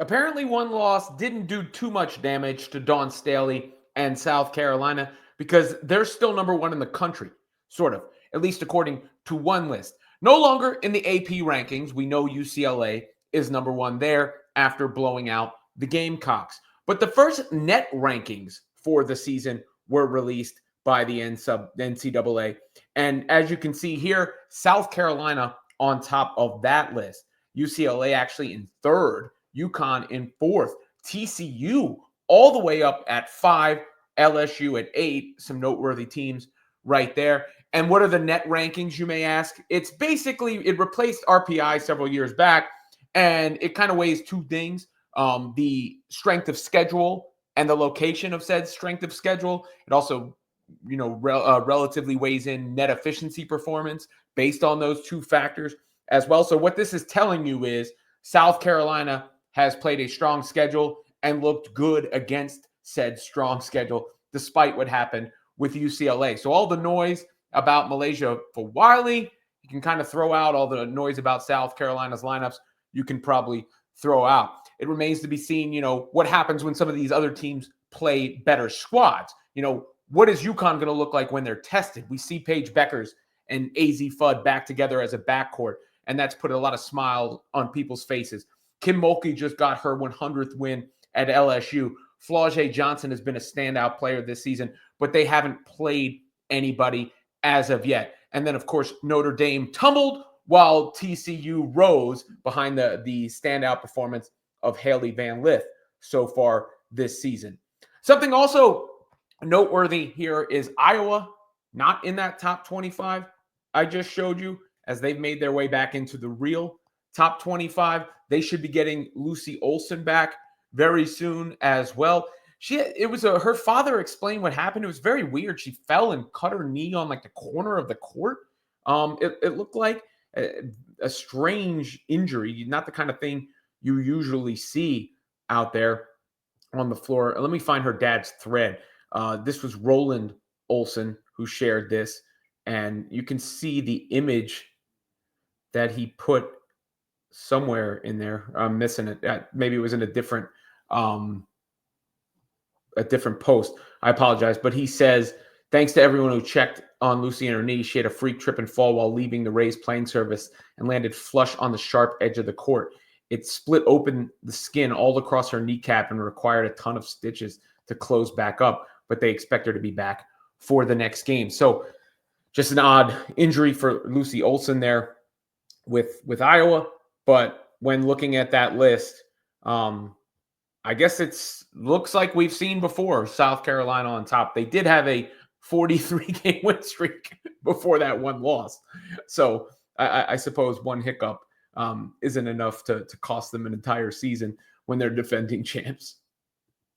Apparently, one loss didn't do too much damage to Dawn Staley and South Carolina because they're still number one in the country, sort of, at least according to one list. No longer in the AP rankings. We know UCLA is number one there after blowing out the Gamecocks. But the first net rankings for the season were released by the NCAA. And as you can see here, South Carolina on top of that list. UCLA actually in third, UConn in fourth, TCU all the way up at 5, LSU at 8. Some noteworthy teams right there. And what are the net rankings, you may ask? It's basically, it replaced RPI several years back, and it kind of weighs two things: the strength of schedule and the location of said strength of schedule. It also, relatively weighs in net efficiency performance based on those two factors as well. So what this is telling you is South Carolina has played a strong schedule and looked good against said strong schedule, despite what happened with UCLA. So all the noise about Malaysia for Wiley, you can kind of throw out. All the noise about South Carolina's lineups, you can probably throw out. It remains to be seen, what happens when some of these other teams play better squads. What is UConn going to look like when they're tested? We see Paige Beckers and AZ Fudd back together as a backcourt, and that's put a lot of smiles on people's faces. Kim Mulkey just got her 100th win at LSU. Flau'jae Johnson has been a standout player this season, but they haven't played anybody as of yet. And then, of course, Notre Dame tumbled while TCU rose behind the standout performance of Haley Van Lith so far this season. Something also noteworthy here is Iowa not in that top 25 I just showed you, as they've made their way back into the real top 25. They should be getting Lucy Olson back very soon as well. Her father explained what happened. It was very weird. She fell and cut her knee on like the corner of the court. It looked like a strange injury, not the kind of thing you usually see out there on the floor. Let me find her dad's thread. This was Roland Olson who shared this, and you can see the image that he put somewhere in there. I'm missing it. Maybe it was in a different post. I apologize. But he says, thanks to everyone who checked on Lucy and her knee. She had a freak trip and fall while leaving the Rays playing service and landed flush on the sharp edge of the court. It split open the skin all across her kneecap and required a ton of stitches to close back up, but they expect her to be back for the next game. So just an odd injury for Lucy Olson there with Iowa. But when looking at that list, I guess looks like we've seen before South Carolina on top. They did have a 43-game win streak before that one loss. So I suppose one hiccup isn't enough to cost them an entire season when they're defending champs.